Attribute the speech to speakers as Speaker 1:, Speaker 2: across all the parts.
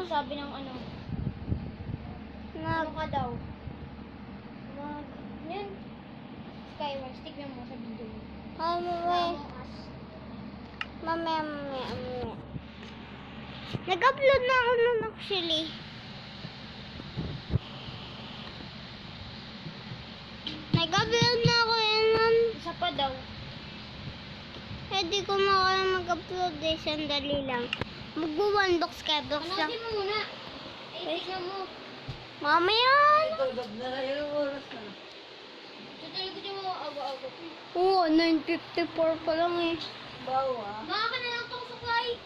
Speaker 1: sabi ng ano? Ano ka daw? Yun. Skywars, tignan mo sa video mo.
Speaker 2: Mamaya. Nag-upload na ako nun actually. Nag-upload na ako nun.
Speaker 1: Isa pa daw.
Speaker 2: Hindi ko na kaya mag-upload eh. Sandali lang. Magbu-1 box Skyblox lang.
Speaker 1: Panoodin mo muna. Ay, tignan mo.
Speaker 2: Mamaya.
Speaker 3: Tulog na lang yung oras na.
Speaker 1: Tutulog ko mo aga-aga.
Speaker 2: Oo, 9:54 pa lang eh.
Speaker 3: Bawa.
Speaker 1: Baka ka na lang itong supply.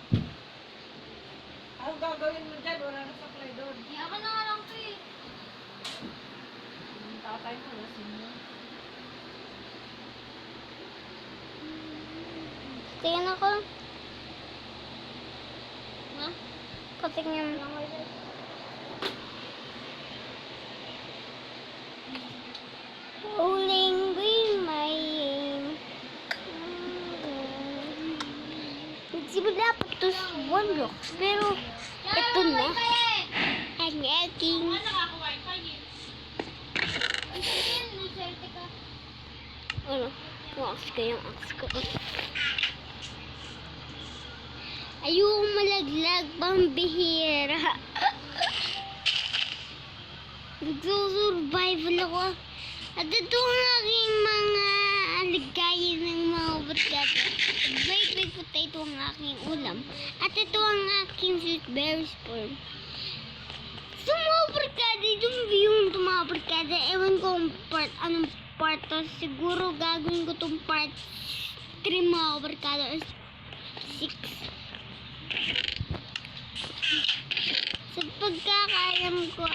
Speaker 3: Ang gagawin mo dyan, wala na supply doon.
Speaker 1: Iyakan na nga lang ito eh.
Speaker 3: Tatay mo na sinyo.
Speaker 2: Tingnan ako.
Speaker 1: Ha?
Speaker 2: Patingin. Rolling with my aim. Nagsimula pa ito sa 1 box. Pero, ito na. Ang aking. Ano? Yung axe ko. Ayoko malaglag, pambihira. Nagsusurvival ako. At ito ang aking mga aligayin ng mga barkada. Baked potato ang aking ulam. At ito ang aking sweet berry sperm. So mga barkada, yung view ng mga barkada, ewan ko anong part to. Siguro gagawin ko itong part 3 mga barkada. 6. Sa pagkakaalam ko,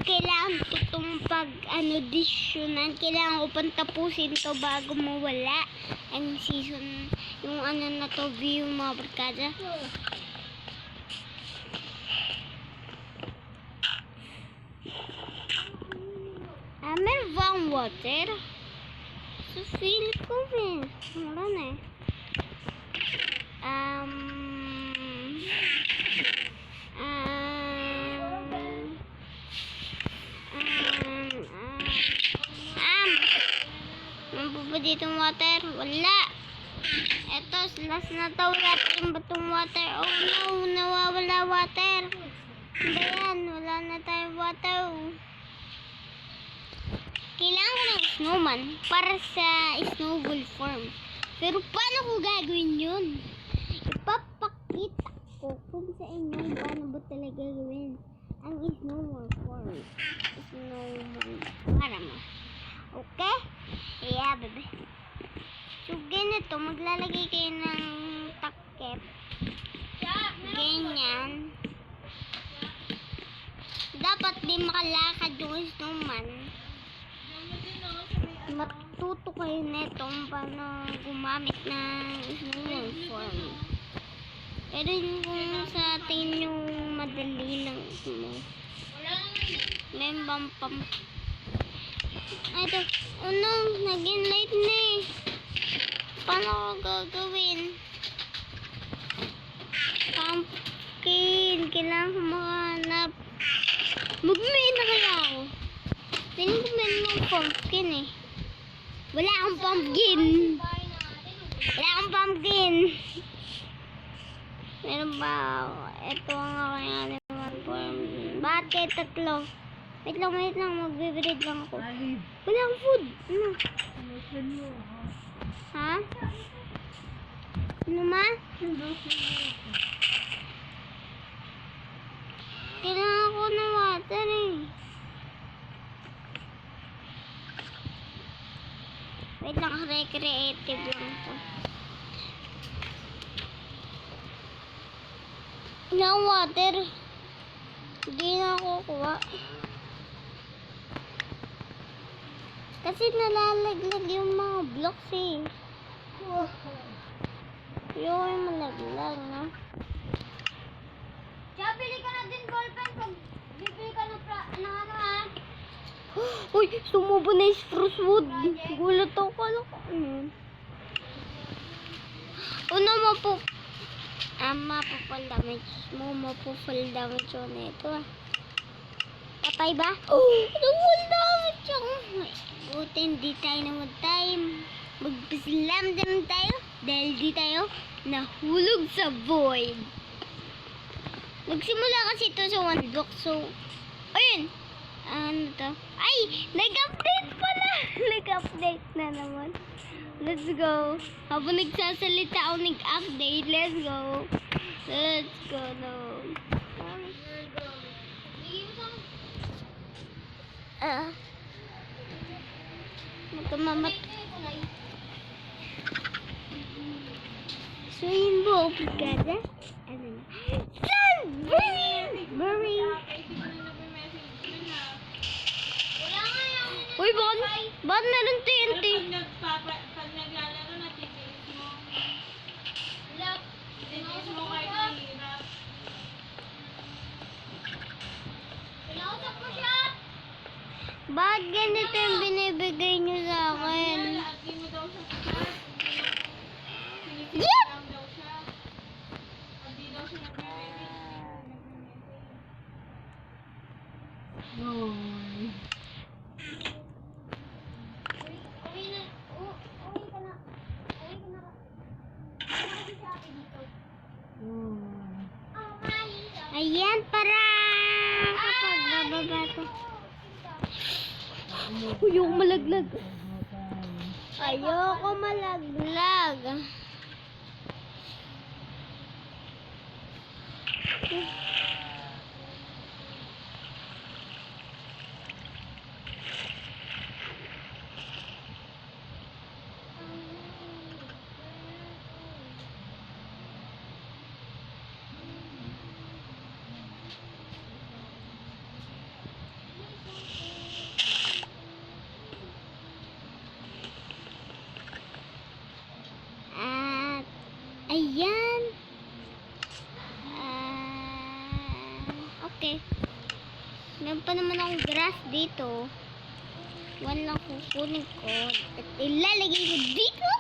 Speaker 2: kailangan ko itong pag-auditionan. Kailangan ko pang tapusin to bago mawala ang season, yung na to, view mga barkada. Meron bang water? So, feel ko wala na eh. Ano dito water? Wala. Eto, last na to. Wala pa rin ba itong water? Oh no, nawawala water. Ano yan? Wala na tayong water. Kailangan ko ng snowman para sa snowball form. Pero paano ko gagawin yun? Ipapakita ko kung sa inyo paano ba talaga gawin ang snowball form. Snowman. Para mo. Okay? Yeah, bebe. So, ganito. Maglalagay kayo ng takip. Ganyan. Dapat di makalakad yung snowman. Matuto kayo neto paano gumamit ng snowman form. Pero kung sa tingin yung madali lang mo. May bampam. Ay, ito. Oh no, naging light na eh. Paano ko gagawin? Pumpkin. Kailangan ko makahanap. Mag-main na kaya ako. Piling ko meron ng pumpkin eh. Wala akong pumpkin. Wala akong pumpkin. Meron ba ako? Ito ang aking animal form. Bakit tatlo? Wait lang. Magbe-breed lang ako. Wala akong food. Ano? Ha? Ano ma? Kailangan ko ng water eh. Wait lang, recreative lang to. Ng water. Hindi na ako kuha. Kasi nalalaglag yung mga blocks eh. Yung malaglag, no?
Speaker 1: Kaya bili ka na din ballpen pag bibili ka ng ano ha?
Speaker 2: Uy, sumubo na yung spruce wood. Gulat ako. Una mo po. Mapupul damage mo. Mapupul damage yun ito ah. Patay ba? Oh! Mapupul damage ako. Buti hindi tayo naman tayo. Magpaslam din tayo. Dahil di tayo nahulog sa void. Nagsimula kasi ito sa one block. So, ayun. Ano to? Ay! Nag-update pala! Nag-update na naman. Let's go. Habang nagsasalita ako nag-update, let's go. Let's go, no. Magkamamat. So, yun mo, brigada? Ano na? Sunberry! Uy, bakit meron TNT?
Speaker 3: Pag naglalaro na titiis mo. Titiis mo kahit mahirap.
Speaker 1: Pinausap ko siya.
Speaker 2: Bakit ganito yung binibigay niyo sa akin?
Speaker 3: Lagi mo daw siya sa chat.
Speaker 2: Yep!
Speaker 3: Lang daw siya. Pag di daw siya nagme-message.
Speaker 1: Uwi na. Uwi ka na. Uwi ka na. Uwi sa akin dito. Oh, mahirap.
Speaker 2: Ayan, para kapag bababa to. Ayoko malaglag. Ayoko malaglag. At, ayan. Okay. Meron pa naman akong grass dito. One lang kukunin ko. At ilalagay ko dito.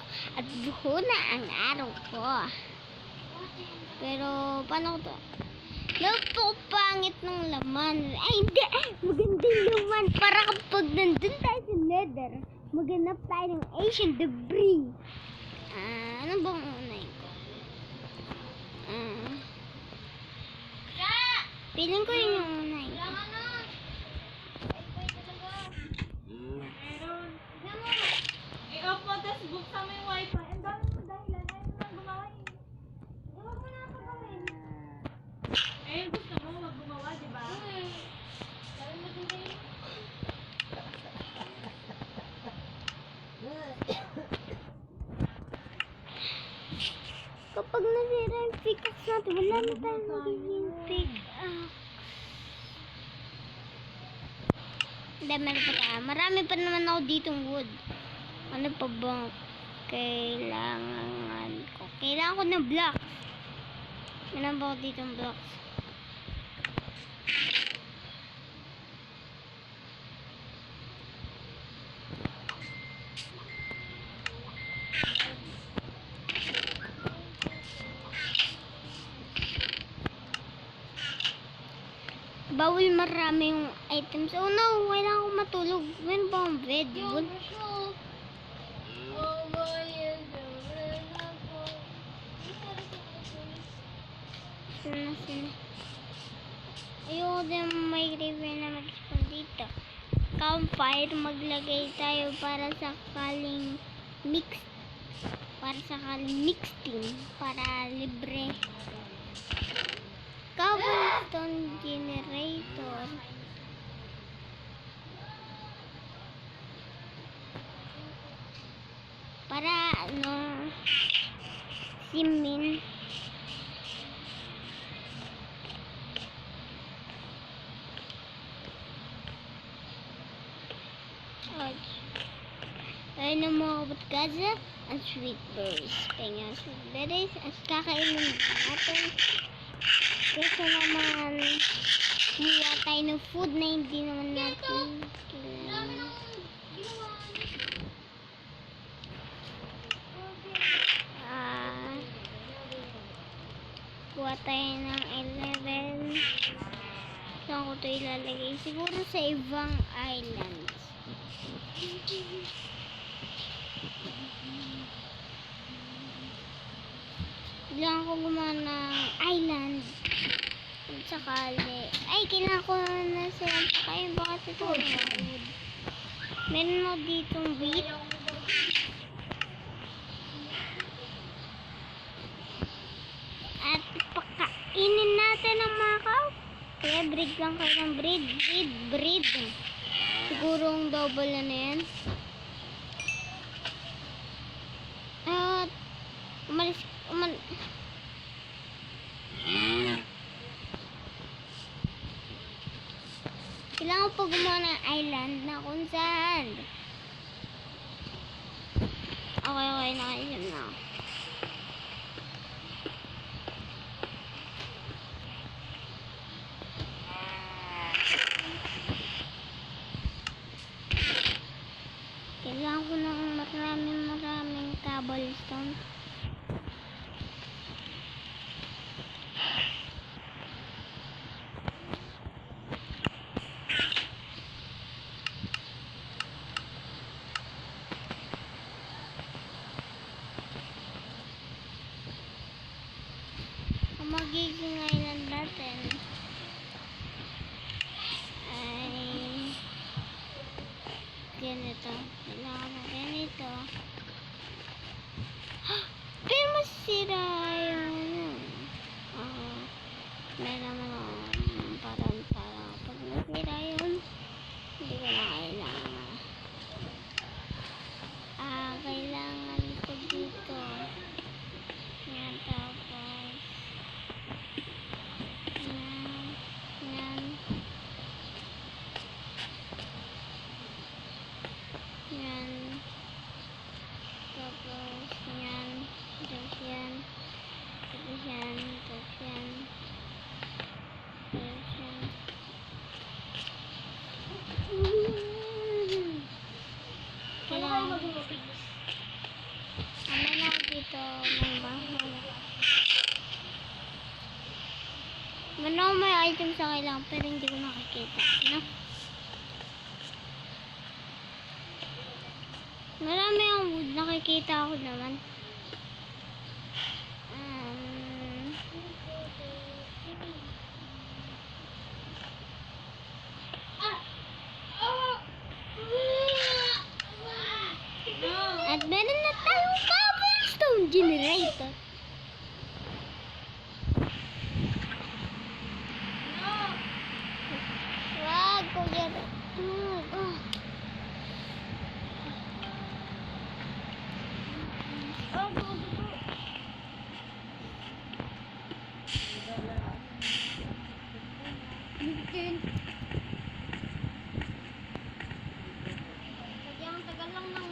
Speaker 2: At buho na ang araw ko. Pero, paano ko to? Napakapangit ng laman. Ay, hindi. Magandang laman. Para kapag nandun tayo sa nether, maghanap tayo ng ancient debris. Ano bang unahin ko? Piling ko yun yung unahin ko.
Speaker 1: Kailangan na. Ay, talaga.
Speaker 3: Meron.
Speaker 1: Tignan mo.
Speaker 3: I-off mo, tapos buksan mo yung wifi. Ang dami mo dahilan. Ayaw mo lang gumawa eh.
Speaker 1: Huwag mo na ako gawin.
Speaker 3: Ayun, gusto mo, wag gumawa, di ba?
Speaker 1: Sabi mo din kayo.
Speaker 2: Kapag nasira yung pickaxe natin, wala na tayong magiging pickaxe. Hindi, meron pa tayo. Marami pa naman ako ditong wood. Ano pa bang kailangan ko? Kailangan ko ng blocks. Meron ba ako ditong blocks? Bawal marami yung items. Oh no, kailangan ko matulog. Meron ba akong bed? Wood?
Speaker 1: Oh, boy,
Speaker 2: Sina. Ayoko din may river na mag-spawn dito. Campfire, maglagay tayo para sakaling mix team. Para libre. Cobblestone generator. Para simin. Ayun ang mga kapatkaza, ang sweet berries. Kaya sweet berries, at kakainin natin. Kesa naman, hiwa tayo ng food na hindi naman natin kailangan. Kuha tayo ng 11. Saan ko ito ilalagay? Siguro sa ibang islands. Kailangan ko gumawa ng island. Kung sakali. Ay, kailangan ko na silang pakain. Bakit ito wood? Meron mo ditong wheat. At pakainin natin ang mga cow. Kaya breed lang kayo ng breed. Sigurong double na yan. At kailangan pa gumawa ng island na kung saan. Okay, nakaisip na. Kailangan ko ng maraming cobblestone. Ang magiging island natin ay ganito. Kailangan mo ganito. Pero masira yung may naman parang pag masira yun, hindi ko na kailangan. Kailangan ko dito. Yan, tapos yan. Yan. Tapos yan. Tapos yan. Tapos yan. Tapos yan. Tapos yan. Kailangan
Speaker 1: Mag-upig.
Speaker 2: ano na dito ng bahay. May item sa kailangan pero hindi ko nakikita. No? Marami ang wood. Nakikita ako naman. At meron na tayong cobblestone generator. Wag ko yan.
Speaker 1: Tagal lang ng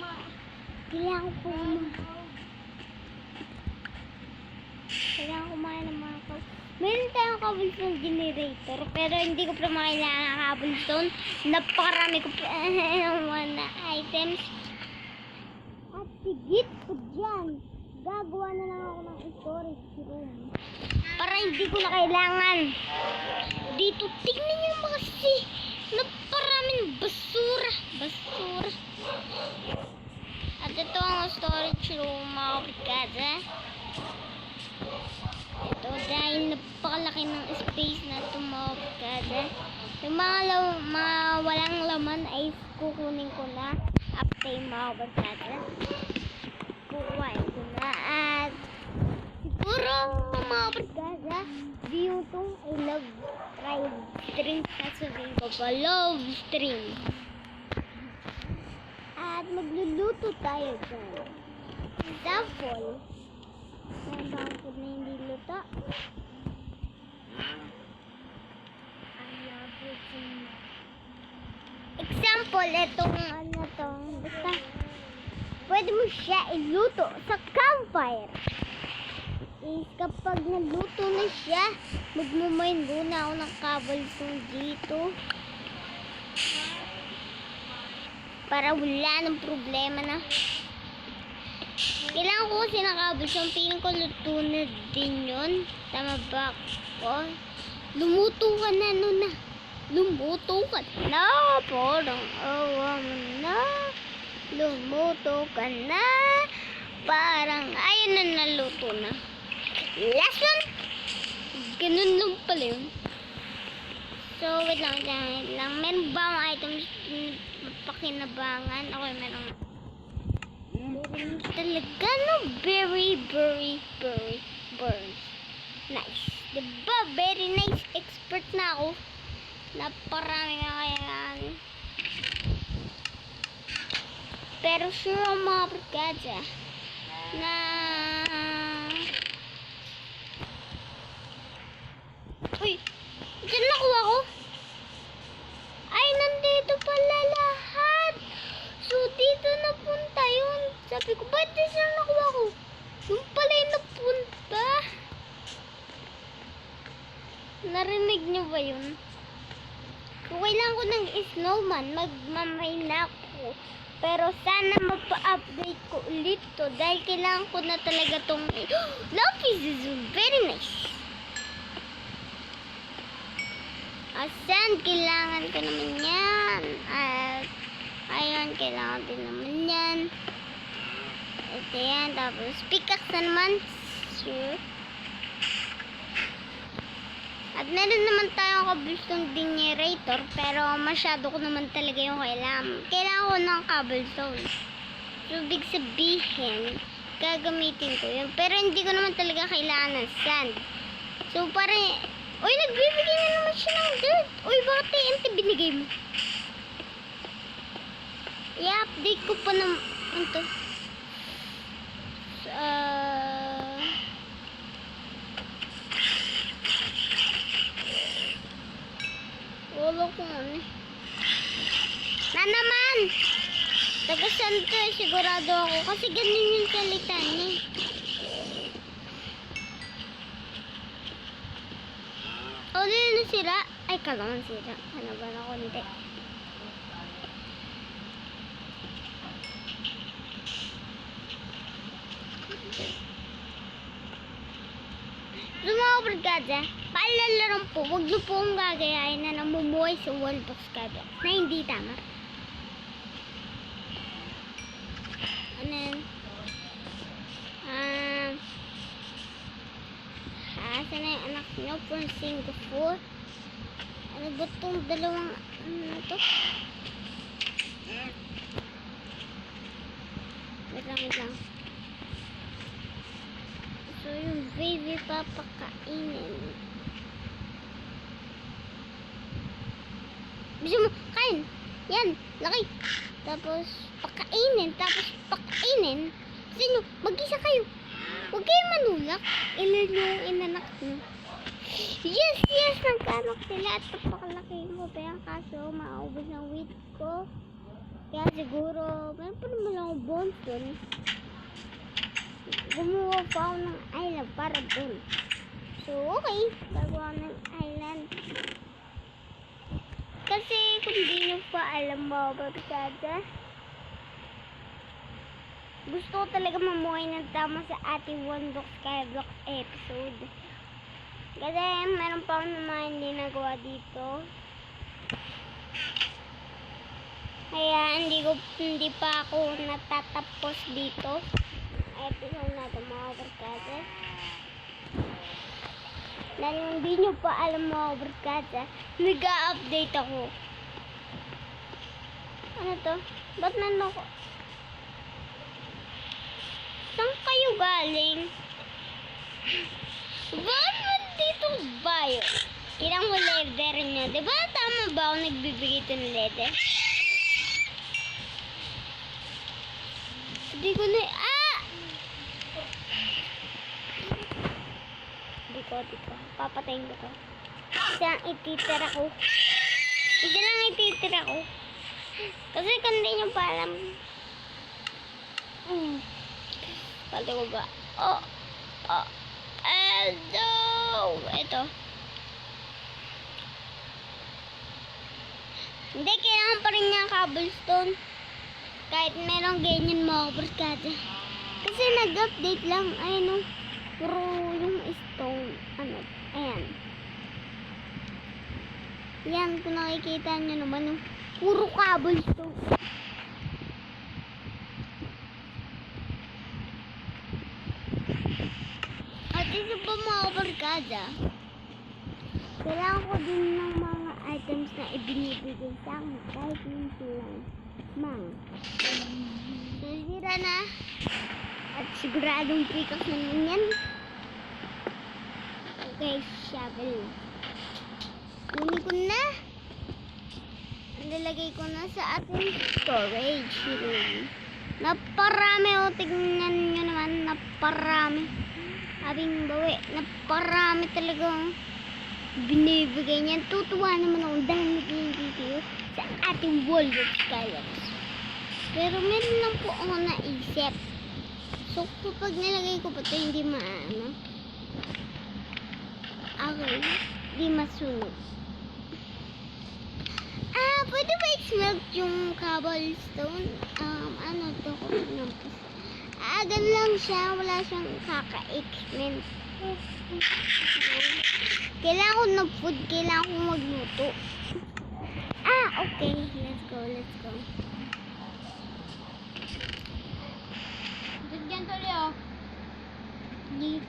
Speaker 2: Kailangan kumain ng mga cow. Meron tayong cobblestone generator, pero hindi ko pa makailangan ng cobblestone. Napakarami ko pa ng mga items. At sigit ko dyan, gagawa na lang ako ng storage room. Para hindi ko na kailangan. Dito, tignan nyo mga kasi. Naparaming basura. At ito ang storage room, mga kapitkaza. Ito, dahil napakalaki ng space na ito, mga kapitkaza. Yung mga walang laman ay kukunin ko na after yung mga kapitkaza. Kukuhain ko na. At siguro, mga kapitkaza, view itong I love live stream. Sasabihin ko pa, love stream. At magluluto tayo dyan. Example, may bangkod na hindi luto. Example, itong basta, pwede mo siya iluto sa campfire. Is kapag nagluto na siya, magmumine muna ako ng cobblestone dito. Para wala ng problema na. Kailangan ko kasi ng cobblestone. Piling ko luto na din yun. Tama ba ako? Lumuto ka na, Nuna. Lumuto ka na. Parang awa mo na. Lumuto ka na. Parang ayun na, naluto na. Last one. Ganun lang pala yun. So, wait lang. Meron ba ang items pakinabangan? Okay, meron. Talaga, no? Very nice. Diba? Very nice. Expert na ako. Naparami na kailangan. Pero sure ang mga brigada na uy, dyan nakuha ko. Ay, nandito pala lahat. So, dito napunta yun. Sabi ko, ba't di sila nakuha ko? Yung pala yung napunta. Narinig niyo ba yun? Kung kailangan ko ng snowman, magmamay na ako. Pero sana mapa-update ko ulit to. Dahil kailangan ko na talaga tong lapis is very nice. Sand, kailangan ko naman yan. At ayun, kailangan din naman yan. Ito yan. Tapos pickaxe na naman. Sure. At meron naman tayong cobblestone generator. Pero masyado ko naman talaga yung kailangan. Kailangan ko ng cobblestone. So, big sabihin, gagamitin ko yun. Pero hindi ko naman talaga kailangan ng sand. So, parang uy, nagbibigay na naman siya ng dirt. Uy, bakit TNT binigay mo? I-update ko pa naman ito. Wala ko ano. Na naman! Taga-saan to eh, sigurado ako. Kasi ganun yung salita niya. O, dito na sira. Ay, kalaman sira. Ano ba na konti? So, mga brigada, paalala lang po, huwag niyo po akong gagayahin na namumuhay sa wallbox Skyblock na hindi tama. Ano yan? Asan na yung anak nyo from Singapore? Ano ba itong dalawang ano to? Wait lang. So yung baby papakainin. Bisa mo, kain! Yan, laki! Tapos pakainin, Sino, mag-isa kayo. Huwag kayong manulak. Ilan yung inanak nyo. Yes! Nagkanak sila at papakalaki mo. Pero kaso, maubos ang wheat ko. Kaya siguro, meron pa naman akong bones dun. Gumawa pa ako ng island para dun. So, okay. Gagawa ng island. Kasi, kung di nyo pa alam mga barkada, gusto ko talaga mamuhay ng tama sa ating Wallbox Skyblock episode. Kasi meron pa ako naman hindi nagawa dito. Kaya hindi pa ako natatapos dito. Episode na ito mga barkada. Dahil hindi nyo pa alam mga barkada, nag-a-update ako. Ano to? Ba't nandun ko? Saan kayo galing? Bakit nandito bayo? Ilang ko leather nyo. Diba tama ba ako nagbibigay ito ng leather? Hindi ko na... Di ko. Papatayin ko to. Isa lang ititira ko. Kasi kung di nyo pa alam... Pati ko ba? Ito. Hindi, kailangan pa rin niya cobblestone. Kahit merong ganyan mga barkada. Kasi nag-update lang, ayun, puro yung stone, ayan. Yan, kung nakikita nyo naman, yung puro cobblestone. At isa pa mga barkada, kailangan ko din ng mga items na ibinibigay sa akin kahit minsan lang. Sisira na. At siguradong pikas naman yan. Okay, shovel. Kunin ko na. Nalagay ko na sa ating storage room. Naparami o, tignan nyo naman. Naparami. Abing bawi. Naparami talagang binibigay niyan. Tutuwa naman ako dahil nag-video sa ating wall of Skylocks. Pero meron lang po ako naisip. So, kapag nilagay ko pa ito, hindi maano. Okay. Hindi masunog. Pwede ba i-smelt yung cobblestone? Ano to? Ganun lang siya. Wala siyang kaka-exment. Kailangan ko ng food. Kailangan ko magluto. Okay. Let's go.
Speaker 1: Diyan tuloy oh. Li.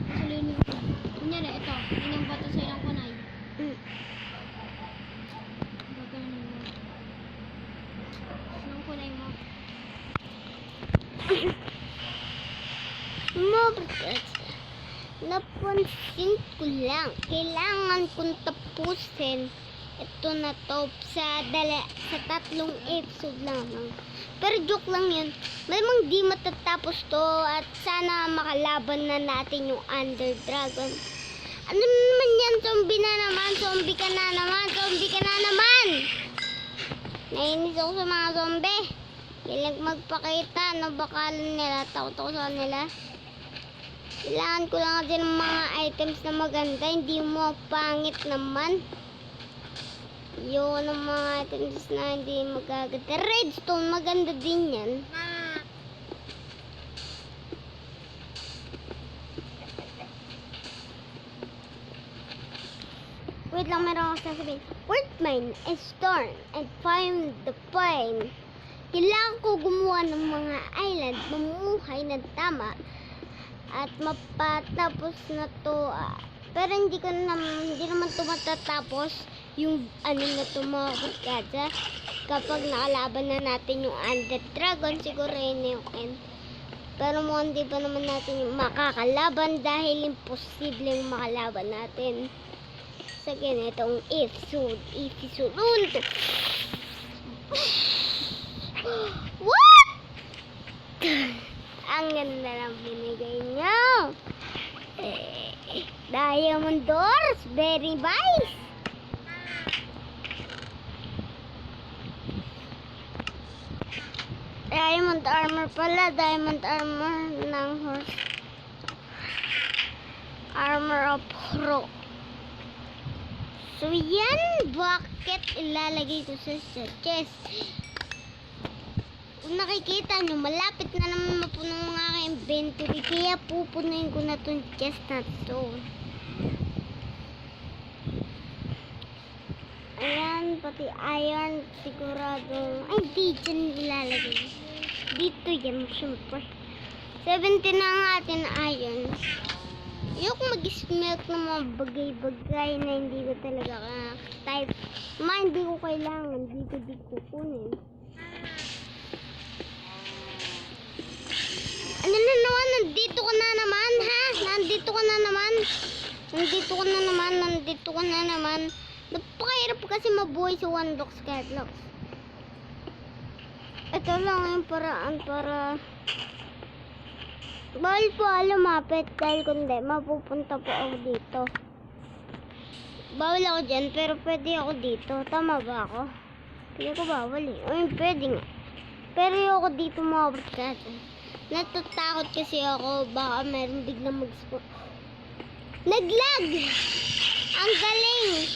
Speaker 1: Tuloy niyo. Kunyari, ito. Inyong bato sa ilang kunay. Bato na mo. Ilang kunay mo.
Speaker 2: Napansin ko lang, kailangan kong tapusin ito na to sa 3 episode lamang. Pero joke lang yun. Malamang di matatapos to at sana makalaban na natin yung Under Dragon. Ano naman yan? Zombie na naman. Zombie ka na naman. Nainis ako sa mga zombie. Kailang magpakita. Ano bakalan nila? Takot ako sa kanila. Kailangan ko lang din ng mga items na maganda. Hindi mo pangit naman. Yung mga items na hindi magaganda. Redstone, maganda din yan. Wait lang, meron ako sasabihin. Worth mine and storm and find the pine. Kailangan ko gumawa ng mga island, mamuhay ng tama at mapatapos na to. Pero hindi naman to matatapos yung na to mga barkada. Kapag nakalaban na natin yung Under Dragon, siguro yun yung end. Pero mukhang di pa naman natin yung makakalaban dahil imposibleng makalaban natin sa ganitong episode. What? Ang ganda lang binigay niyo. Diamond doors, very nice. Diamond armor pala, diamond armor ng horse. Armor of rock. So yan, bakit ilalagay ko sa chest? Kung nakikita nyo, malapit na naman mapuno ng aking inventory, kaya pupunuin ko na itong chest na to. Ayan, pati iron, sigurado. Ay, di dyan ilalagay. Dito yan, syempre. 70 na ang atin iron. Ayoko mag-smelt ng mga bagay-bagay na hindi ko talaga type. Hindi ko kailangan, dito di kukunin. Ano na naman? Nandito ka na naman, ha? Nandito ka na naman. Napakahirap kasi mabuhay sa One Block Skylocks. Ito lang yung paraan para bawal po lumapit dahil kundi mapupunta po ako dito. Bawal ako dyan pero pwede ako dito. Tama ba ako? Pwede ko bawal eh. Ay, pwede nga. Pero ako dito mga barkada. Natatakot kasi ako. Baka meron biglang mag-spawn. Naglag! Ang galing!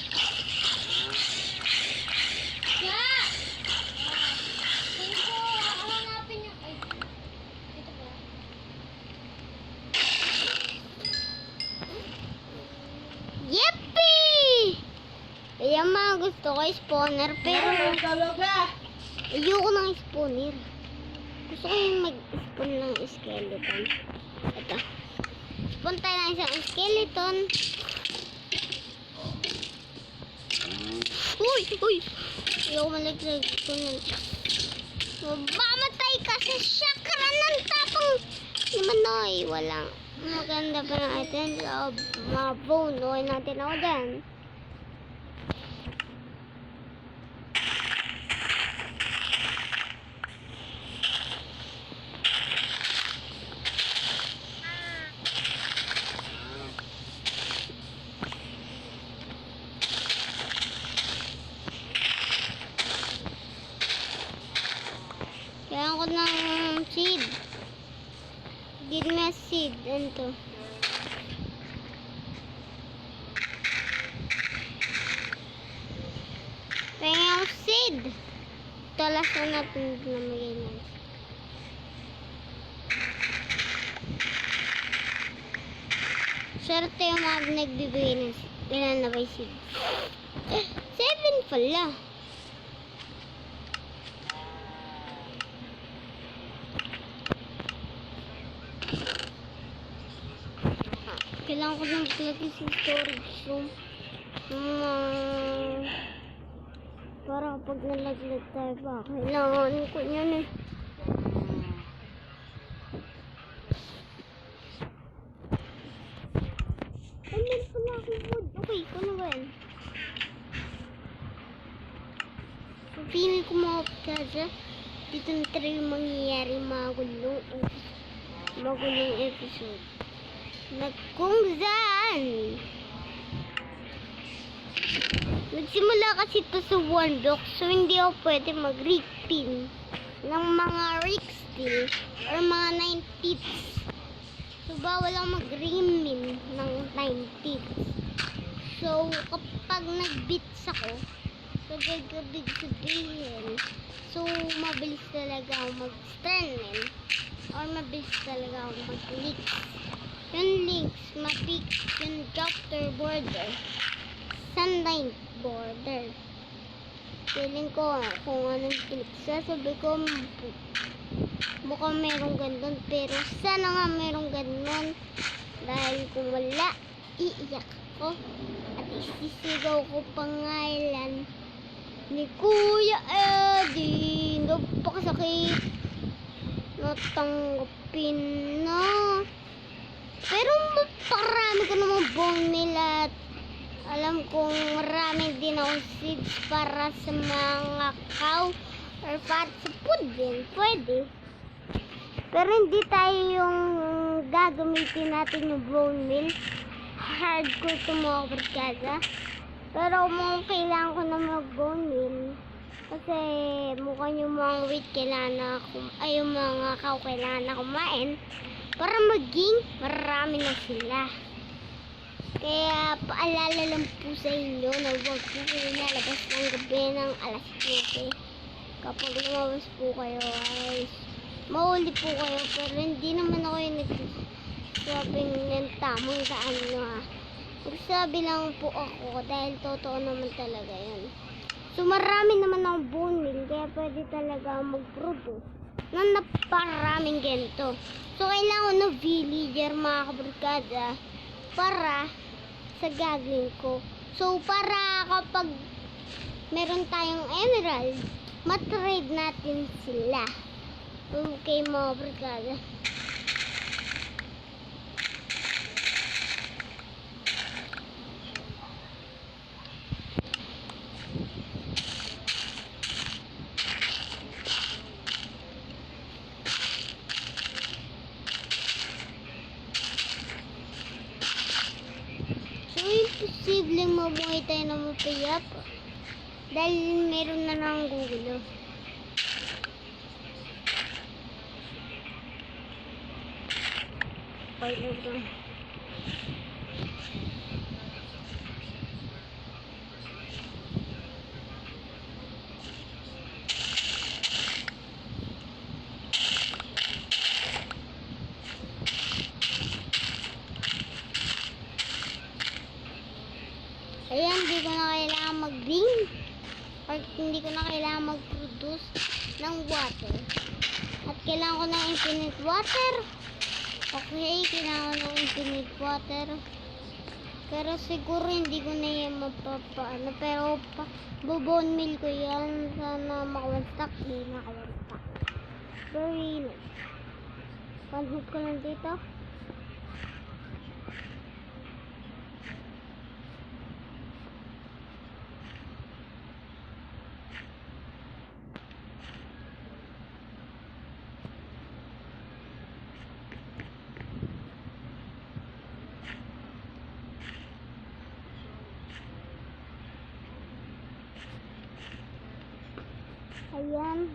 Speaker 2: Yippee! Kaya mga gusto ko spawner, pero ayoko ng spawner. Gusto ko yung mag-spawn ng skeleton. Ito. Spawn tayo ng isang skeleton. Uy! Uy! Ayoko malaglag. Mamatay ka sa chakra ng tapang. Di manoy. Walang maganda pa ng atin. Mga bone. Okay natin ako dyan. Kailangan ko ng seed. Give me a seed. Ito. Kailangan ko seed. Talas na natin namagay na. Swerte yung mga nagbibigay ng seed. Kailangan na ba yung seed? 7 pala. Kailangan ko lang lagi sa storage room. Para kapag nalaglag tayo pa, kailangan ko yan eh. Ay, meron pala akong wood. Okay, ano ba yan? Pili ko mga pagkasa. Dito na talaga mangyayari magulong episode. Kung saan nagsimula kasi ito sa 1 block, so hindi ako pwede mag-reapin ng mga rick steel or mga 9 tips. So bawal ako mag-remin ng 9 tips. So kapag nag-bits ako, so big sabihin, so mabilis talaga ako mag-strengthen or mabilis talaga ako mag-leaks. Yung links, mapik yung chapter border. Sunlight border. Feeling ko kung anong click. Sasabi ko mukhang merong ganun. Pero sana nga merong ganun. Dahil kung wala, iiyak ko. At isisigaw ko pangalan ni Kuya Eddie. Napakasakit. Natanggapin na. Pero parami ko naman bone meal at alam kong marami din ako seeds para sa mga cow or para sa food din. Pwede. Pero hindi tayo yung gagamitin natin yung bone meal. Hardcore ito mga barkada. Pero kung kailangan ko na mag-bone meal, kasi mukhang yung mga wheat yung mga cow kailangan na kumain. Para maging marami na sila. Kaya paalala lang po sa inyo na huwag po kayo lalabas ng gabi ng alas 12. Kapag lumabas po kayo ay mahuli po kayo. Pero hindi naman ako yung nagsasabing ng tamang saan nyo ha. Magsabi lang po ako dahil totoo naman talaga yun. So marami naman akong bone meal kaya pwede talaga mag-produce ng napakaraming ganito. So, kailangan ng villager mga kabarkada para sa gagawin ko. So, para kapag meron tayong emerald, matrade natin sila. Okay mga kabarkada. Posibleng mabuhay tayo na mapayap dahil meron na ng gugulo. Okay lang ito. Ayan, hindi ko na kailangan mag-ring. Or hindi ko na kailangan mag-produce ng water. At kailangan ko ng infinite water. Okay, kailangan ko ng infinite water. Pero siguro hindi ko na yan mapapaano. Pero bubone meal ko yan. Sana makawanstock. Hindi nakawanstock. Very nice. Panhit ko lang dito. Ayan.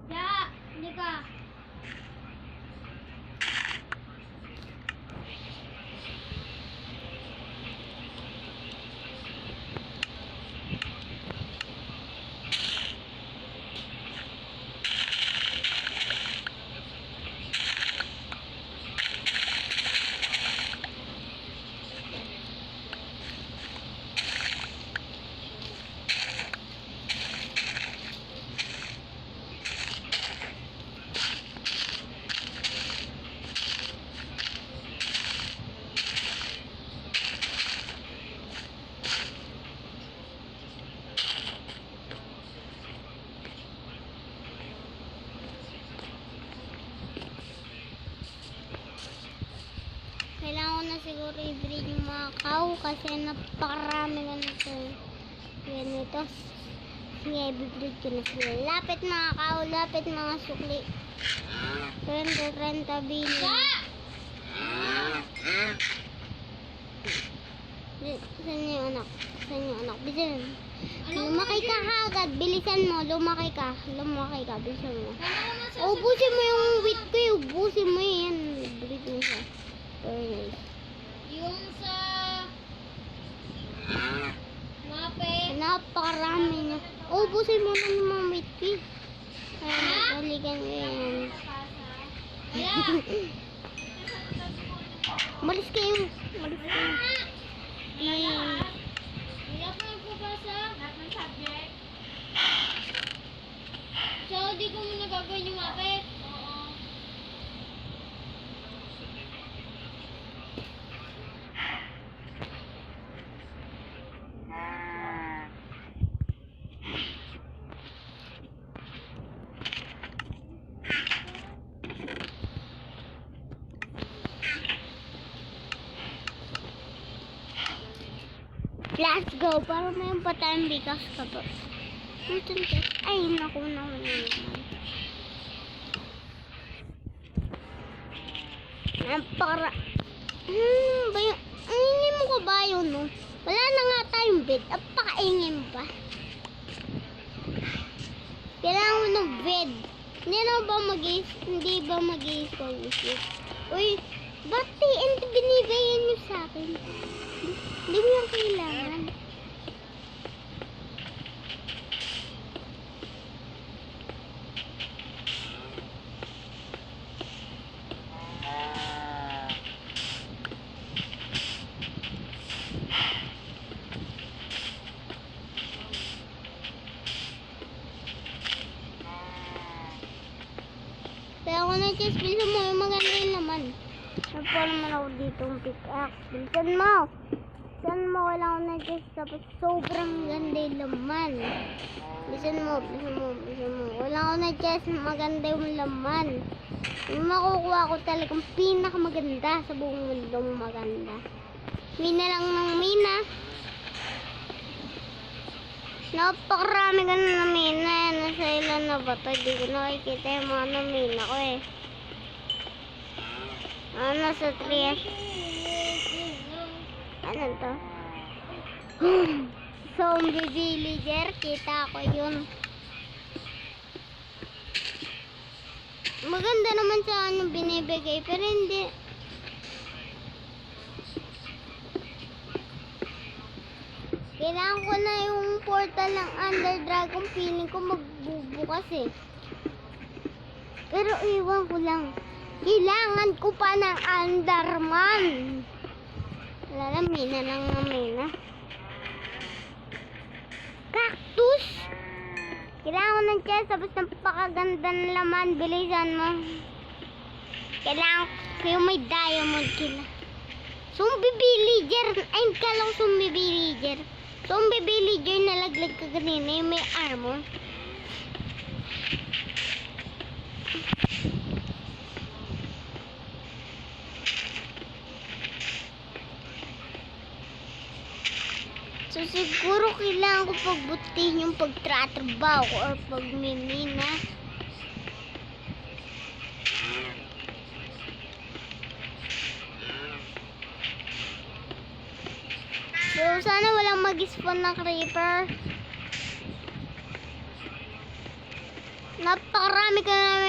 Speaker 1: Ya, hindi ka.
Speaker 2: Kailangan ko na siguro i-breed yung mga cow kasi napakarami na nito. Ganito. Sige, i-breed ko na sila. Lapit mga cow, lapit mga sukli. 30 billion. Saan yung anak? Saan yung anak? Bilisan. Lumaki ka agad. Bilisan mo. Lumaki ka. Bilisan mo. Ubusin mo yung wheat ko. Ubusin mo yan. Breed mo siya. Very nice.
Speaker 1: Yung sa mape.
Speaker 2: Napakarami niya. Ubusin mo na yung mga wheat ko. Balikan ko yan.
Speaker 1: Kaya,
Speaker 2: Malis kayo. Malis kayo.
Speaker 1: hirap mo magbabasa. Lahat ng subject. So, di ko muna gagawin yung mape. Oo.
Speaker 2: Let's go. Para may pa tayong bigas ka to. Ay, naku na. Para... ba yun? Hindi mo ko ba yun, no? Wala na nga tayong bed. Apakaingin pa. Kailangan mo ng bed. Hindi ba mag-i-scholarship? Uy, ba't TNT binibayan niyo sa akin? Hindi mo yung kailangan. Kaya ako na-chest, bilisan mo yung maganda yung laman. Nagpo naman ako dito yung pickaxe. Bilisan mo! Bilisan mo, kailangan ko na-chest. Tapos sobrang ganda yung laman. Bilisan mo. Kailangan ko na-chest, maganda yung laman. Yung makukuha ko talagang pinakamaganda sa buong mundong maganda. Mina lang ng mina. Napakarami ka na ng mina. Nasa ilan na ba ito? Hindi ko nakikita yung mga namina ko eh. Nasa 3. Ano to? Zombie villager. Kita ko yun. Maganda naman sa ano binibigay. Pero hindi. Kailangan ko na yung portal ng Under Dragon. Feeling ko magbubukas eh. Pero iwan ko lang. Kailangan ko pa ng Enderman. Wala na, mina lang na mina. Cactus. Kailangan ko ng chest, tapos napakaganda ng laman. Bilisan mo. Kailangan ko yung may diamond kila. Zombie villager. Ayun ka lang zombie villager. Zombie villager nalaglag ka kanina yung may armor. So siguro kailangan ko pagbutihin yung pagtratrabaho or pagmimina. So sana walang mag-spawn ng creeper. Napakarami ka na